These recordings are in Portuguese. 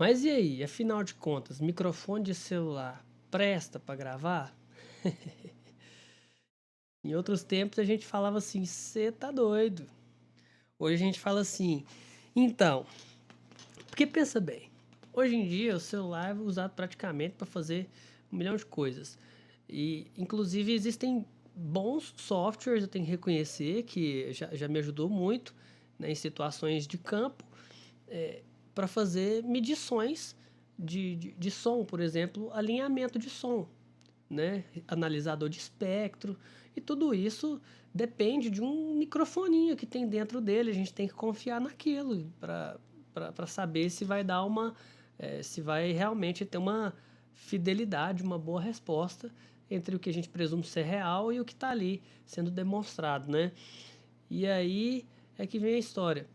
Mas e aí, afinal de contas, microfone de celular presta para gravar? Em outros tempos a gente falava assim, você tá doido. Hoje a gente fala assim, então, porque pensa bem, hoje em dia o celular é usado praticamente para fazer um milhão de coisas. E inclusive existem bons softwares, eu tenho que reconhecer, que já me ajudou muito, né, em situações de campo, para fazer medições de som, por exemplo, alinhamento de som, né? Analisador de espectro, e tudo isso depende de um microfoninho que tem dentro dele. A gente tem que confiar naquilo para saber se vai dar se vai realmente ter uma fidelidade, uma boa resposta entre o que a gente presume ser real e o que está ali sendo demonstrado, né? E aí é que vem a história.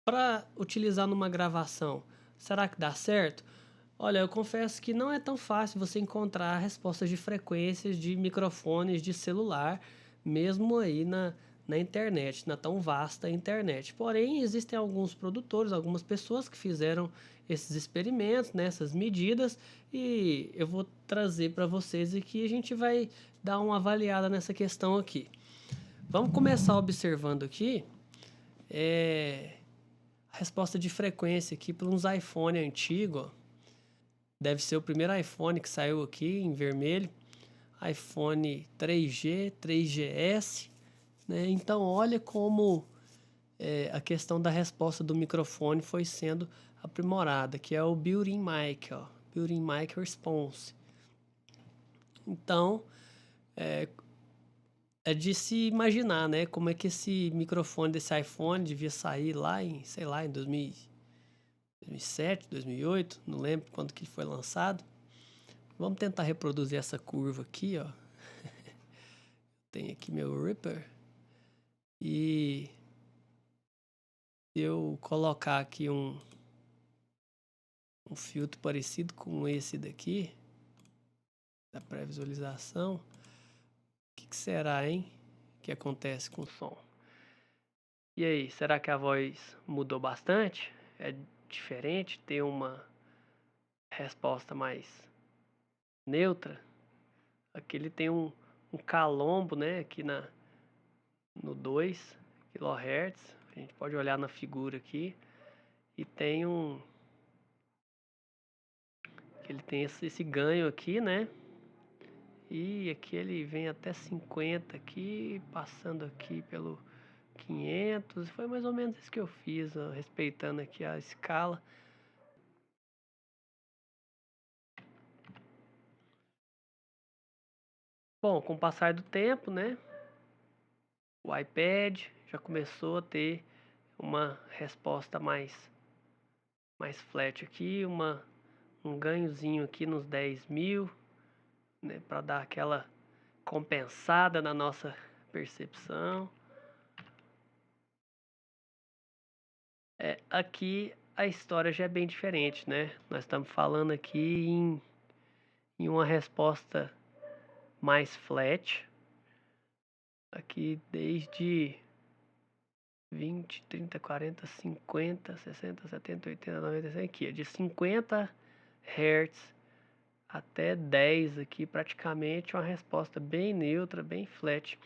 Para utilizar numa gravação, será que dá certo? Olha, eu confesso que não é tão fácil você encontrar respostas de frequências de microfones de celular, mesmo aí na internet, na tão vasta internet. Porém, existem alguns produtores, algumas pessoas que fizeram esses experimentos, né, essas medidas, e eu vou trazer para vocês aqui. A gente vai dar uma avaliada nessa questão aqui. Vamos começar observando aqui a resposta de frequência aqui para uns iPhone antigos. Deve ser o primeiro iPhone que saiu aqui em vermelho. iPhone 3G, 3GS. Né? Então, olha como a questão da resposta do microfone foi sendo aprimorada, que é o Built-in Mic, ó, Built-in Mic Response. Então, é de se imaginar, né, como é que esse microfone desse iPhone devia sair lá em, sei lá, em 2007, 2008, não lembro quando que foi lançado. Vamos tentar reproduzir essa curva aqui, ó. Tem aqui meu Reaper. E se eu colocar aqui um filtro parecido com esse daqui, da pré-visualização, o que será, hein? Que acontece com o som? E aí, será que a voz mudou bastante? É diferente? Tem uma resposta mais neutra? Aqui ele tem um calombo, né? Aqui no 2 kHz. A gente pode olhar na figura aqui. E tem ele tem esse ganho aqui, né? E aqui ele vem até 50 aqui, passando aqui pelo 500. Foi mais ou menos isso que eu fiz, ó, respeitando aqui a escala. Bom, com o passar do tempo, né? O iPad já começou a ter uma resposta mais flat aqui, um ganhozinho aqui nos 10.000, né? Para dar aquela compensada na nossa percepção. Aqui a história já é bem diferente, né? Nós estamos falando aqui em uma resposta mais flat. Aqui desde 20, 30, 40, 50, 60, 70, 80, 90, 100 aqui. De 50 Hz até 10 aqui, praticamente uma resposta bem neutra, bem flat.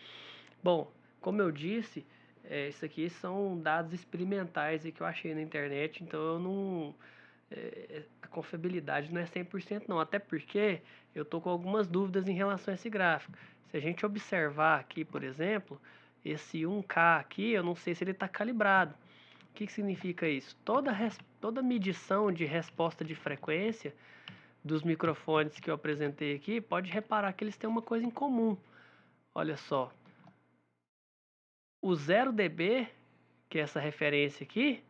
Bom, como eu disse, isso aqui são dados experimentais que eu achei na internet, então eu não... a confiabilidade não é 100% não, até porque eu tô com algumas dúvidas em relação a esse gráfico. Se a gente observar aqui, por exemplo, esse 1K aqui, eu não sei se ele está calibrado. O que significa isso? Toda medição de resposta de frequência dos microfones que eu apresentei aqui, pode reparar que eles têm uma coisa em comum. Olha só, o 0 dB, que é essa referência aqui,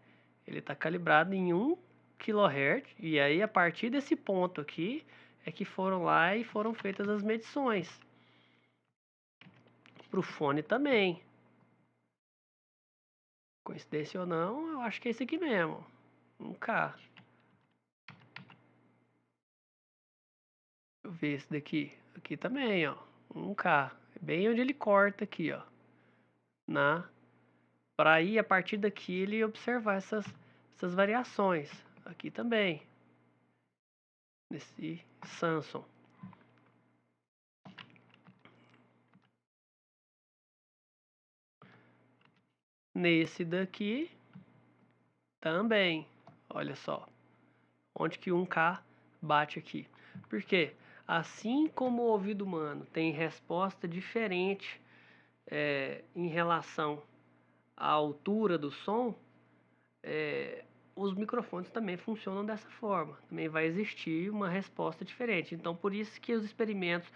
ele está calibrado em 1 kHz, e aí a partir desse ponto aqui é que foram lá e foram feitas as medições. Para o fone também. Coincidência ou não, eu acho que é esse aqui mesmo. 1K. Deixa eu ver esse daqui. Aqui também, ó. 1K. Bem onde ele corta aqui, ó. Para ir a partir daqui ele observar essas essas variações. Aqui também, nesse Samson. Nesse daqui também, olha só, onde que 1K bate aqui. Por quê? Assim como o ouvido humano tem resposta diferente em relação à altura do som, os microfones também funcionam dessa forma. Também vai existir uma resposta diferente. Então, por isso que os experimentos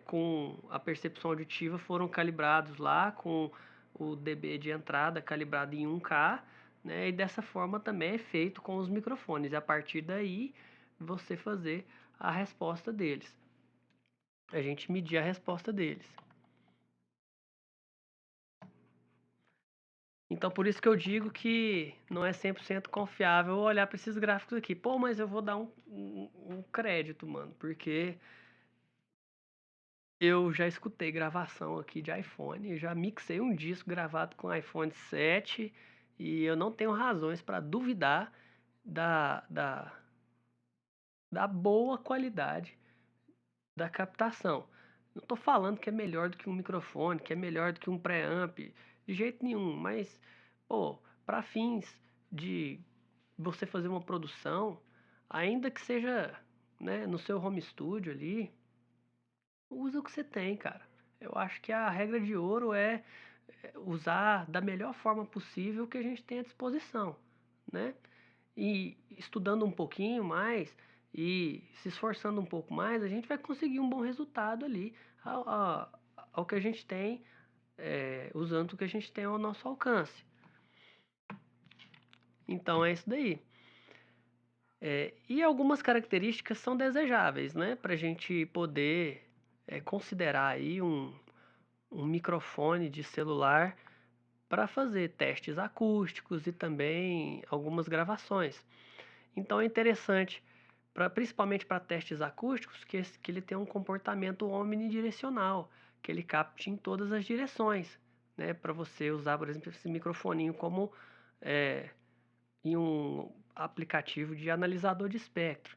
com a percepção auditiva foram calibrados lá, com o dB de entrada calibrado em 1K, né? E dessa forma também é feito com os microfones. E a partir daí, você fazer a resposta deles. A gente medir a resposta deles. Então, por isso que eu digo que não é 100% confiável olhar para esses gráficos aqui. Pô, mas eu vou dar um crédito, mano, porque eu já escutei gravação aqui de iPhone, já mixei um disco gravado com iPhone 7 e eu não tenho razões para duvidar da, da, da boa qualidade da captação. Não estou falando que é melhor do que um microfone, que é melhor do que um preamp, de jeito nenhum, mas, pô, para fins de você fazer uma produção, ainda que seja, né, no seu home studio ali, usa o que você tem, cara. Eu acho que a regra de ouro é usar da melhor forma possível o que a gente tem à disposição, né? E estudando um pouquinho mais e se esforçando um pouco mais, a gente vai conseguir um bom resultado ali ao que a gente tem, usando o que a gente tem ao nosso alcance. Então é isso daí. E algumas características são desejáveis, né? Para a gente poder considerar aí um microfone de celular para fazer testes acústicos e também algumas gravações. Então é interessante, principalmente para testes acústicos, que ele tenha um comportamento omnidirecional, que ele capte em todas as direções, né? Para você usar, por exemplo, esse microfoninho como em um aplicativo de analisador de espectro.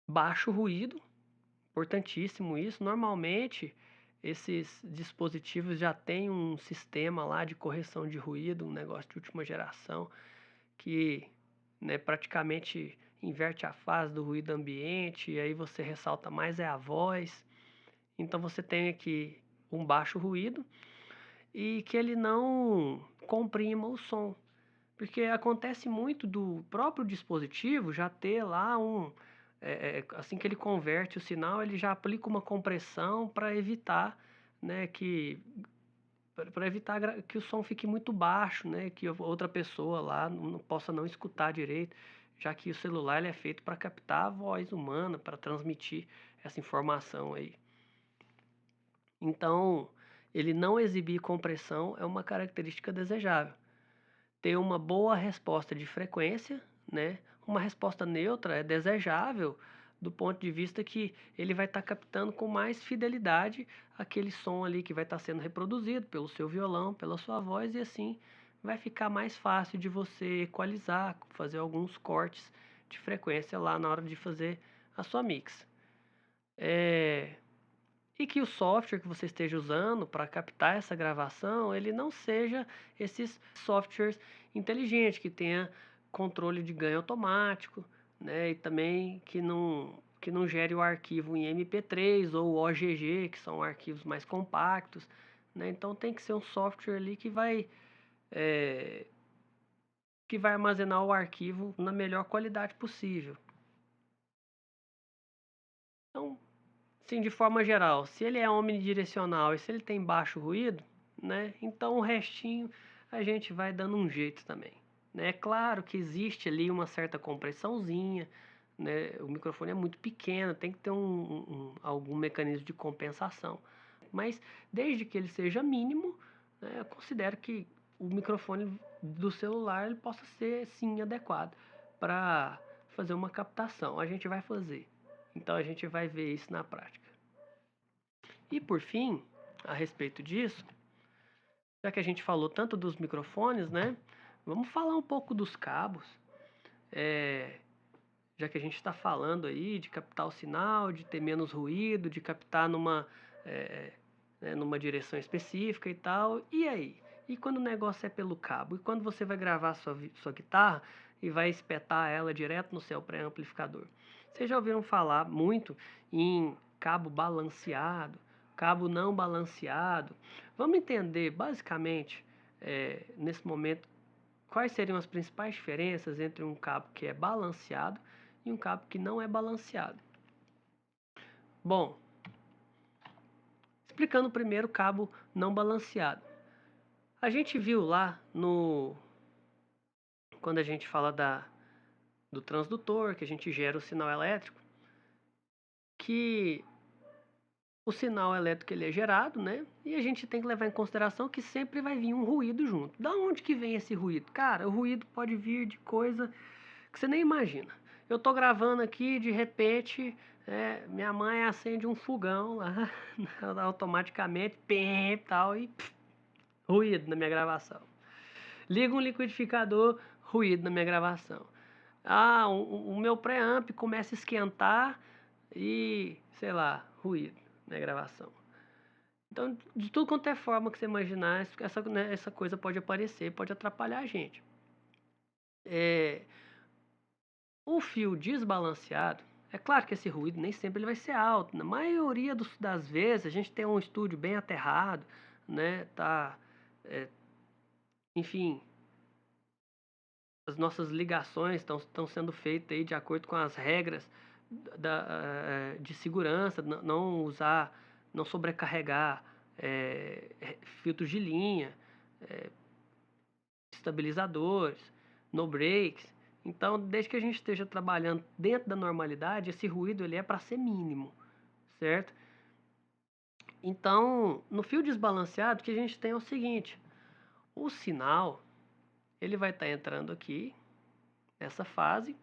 Baixo ruído, importantíssimo isso. Normalmente, esses dispositivos já têm um sistema lá de correção de ruído, um negócio de última geração, que, né, praticamente inverte a fase do ruído ambiente, e aí você ressalta mais a voz. Então você tem aqui um baixo ruído e que ele não comprima o som. Porque acontece muito do próprio dispositivo já ter lá assim que ele converte o sinal, ele já aplica uma compressão para evitar, né, para evitar que o som fique muito baixo, né, que outra pessoa lá não possa não escutar direito, já que o celular ele é feito para captar a voz humana, para transmitir essa informação aí. Então, ele não exibir compressão é uma característica desejável. Ter uma boa resposta de frequência, né? Uma resposta neutra é desejável do ponto de vista que ele vai estar captando com mais fidelidade aquele som ali que vai estar sendo reproduzido pelo seu violão, pela sua voz, e assim vai ficar mais fácil de você equalizar, fazer alguns cortes de frequência lá na hora de fazer a sua mix. E que o software que você esteja usando para captar essa gravação, ele não seja esses softwares inteligentes, que tenha controle de ganho automático, né? E também que não gere o arquivo em MP3 ou OGG, que são arquivos mais compactos, né? Então tem que ser um software ali é, que vai armazenar o arquivo na melhor qualidade possível. Então, sim, de forma geral, se ele é omnidirecional e se ele tem baixo ruído, né? Então o restinho a gente vai dando um jeito também, né? É claro que existe ali uma certa compressãozinha, né? O microfone é muito pequeno, tem que ter algum mecanismo de compensação. Mas desde que ele seja mínimo, né, eu considero que o microfone do celular ele possa ser sim adequado para fazer uma captação. A gente vai fazer. Então a gente vai ver isso na prática. E por fim, a respeito disso, já que a gente falou tanto dos microfones, né? Vamos falar um pouco dos cabos, é, já que a gente está falando aí de captar o sinal, de ter menos ruído, de captar é, numa direção específica e tal. E aí? E quando o negócio é pelo cabo? E quando você vai gravar sua guitarra e vai espetar ela direto no seu pré-amplificador? Vocês já ouviram falar muito em cabo balanceado, cabo não balanceado? Vamos entender basicamente, nesse momento, quais seriam as principais diferenças entre um cabo que é balanceado e um cabo que não é balanceado. Bom, explicando primeiro o cabo não balanceado. A gente viu lá quando a gente fala do transdutor, que a gente gera o sinal elétrico, que o sinal elétrico ele é gerado, né? E a gente tem que levar em consideração que sempre vai vir um ruído junto. Da onde que vem esse ruído? Cara, o ruído pode vir de coisa que você nem imagina. Eu tô gravando aqui, de repente, minha mãe acende um fogão lá, automaticamente, pim, e tal, e ruído na minha gravação. Liga um liquidificador, ruído na minha gravação. Ah, o meu preamp começa a esquentar e, sei lá, ruído na gravação. Então, de tudo quanto é forma que você imaginar, essa coisa pode aparecer, pode atrapalhar a gente. O fio desbalanceado, é claro que esse ruído nem sempre ele vai ser alto. Na maioria das vezes, a gente tem um estúdio bem aterrado, né? Enfim, as nossas ligações estão sendo feitas aí de acordo com as regras de segurança, não usar, não sobrecarregar filtros de linha, é, estabilizadores, no breaks. Então, desde que a gente esteja trabalhando dentro da normalidade, esse ruído ele é para ser mínimo, certo? Então, no fio desbalanceado, o que a gente tem é o seguinte: o sinal ele vai estar entrando aqui nessa fase,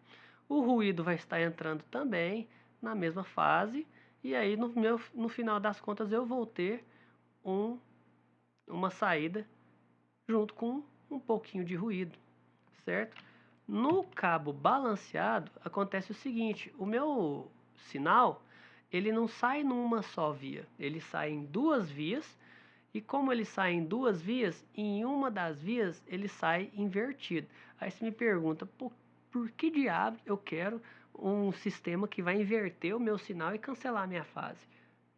o ruído vai estar entrando também na mesma fase, e aí no final das contas eu vou ter uma saída junto com um pouquinho de ruído, certo? No cabo balanceado acontece o seguinte: o meu sinal ele não sai numa só via, ele sai em duas vias, e como ele sai em duas vias, em uma das vias ele sai invertido. Aí você me pergunta, por que diabo eu quero um sistema que vai inverter o meu sinal e cancelar a minha fase,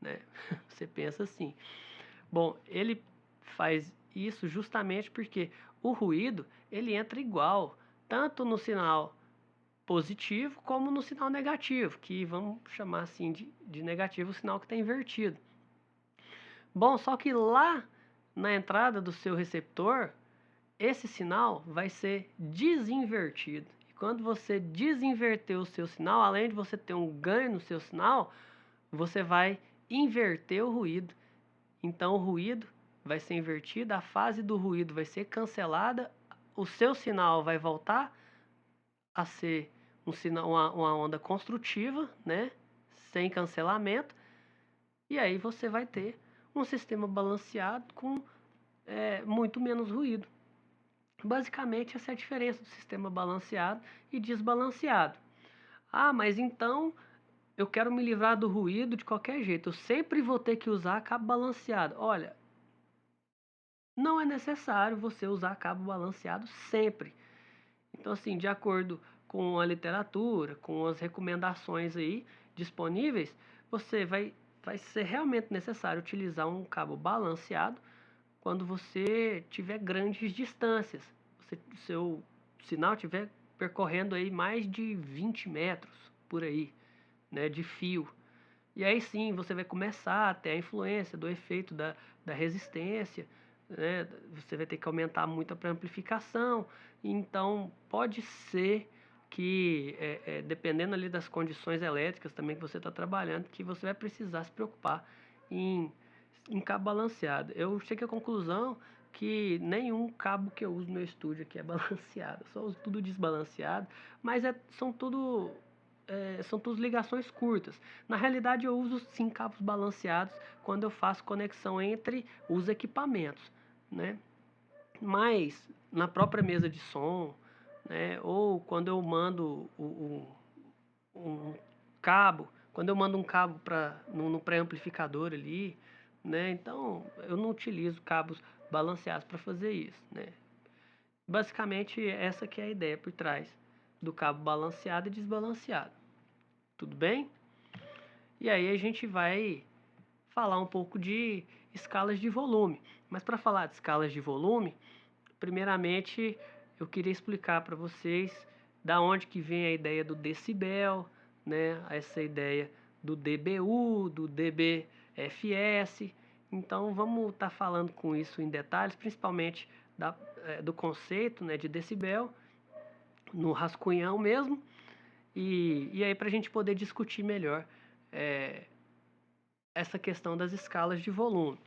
né? Você pensa assim. Bom, ele faz isso justamente porque o ruído ele entra igual, tanto no sinal positivo como no sinal negativo, que vamos chamar assim de negativo o sinal que está invertido. Bom, só que lá na entrada do seu receptor, esse sinal vai ser desinvertido. E quando você desinverter o seu sinal, além de você ter um ganho no seu sinal, você vai inverter o ruído. Então o ruído vai ser invertido, a fase do ruído vai ser cancelada, o seu sinal vai voltar a ser um sinal, uma onda construtiva, né? Sem cancelamento, e aí você vai ter um sistema balanceado com muito menos ruído. Basicamente, essa é a diferença do sistema balanceado e desbalanceado. Ah, mas então eu quero me livrar do ruído de qualquer jeito. Eu sempre vou ter que usar cabo balanceado. Olha, não é necessário você usar cabo balanceado sempre. Então, assim, de acordo com a literatura, com as recomendações aí disponíveis, vai ser realmente necessário utilizar um cabo balanceado quando você tiver grandes distâncias. O seu sinal estiver percorrendo aí mais de 20 metros por aí, né, de fio. E aí sim você vai começar a ter a influência do efeito da resistência, né? Você vai ter que aumentar muito a amplificação. Então pode ser que, dependendo ali das condições elétricas também que você está trabalhando, que você vai precisar se preocupar em, em cabo balanceado. Eu cheguei à conclusão que nenhum cabo que eu uso no meu estúdio aqui é balanceado, eu só uso tudo desbalanceado, mas são todas ligações curtas. Na realidade, eu uso sim cabos balanceados quando eu faço conexão entre os equipamentos, né? Mas na própria mesa de som, né? Ou quando eu mando um cabo, quando eu mando um cabo no pré-amplificador ali, né? Então eu não utilizo cabos balanceados para fazer isso, né? Basicamente essa que é a ideia por trás do cabo balanceado e desbalanceado. Tudo bem? E aí a gente vai falar um pouco de escalas de volume. Mas para falar de escalas de volume, primeiramente eu queria explicar para vocês da onde que vem a ideia do decibel, né? Essa ideia do dBu, do dBFS. Então vamos estar falando com isso em detalhes, principalmente do conceito, né, de decibel, no rascunhão mesmo. E aí para a gente poder discutir melhor essa questão das escalas de volume.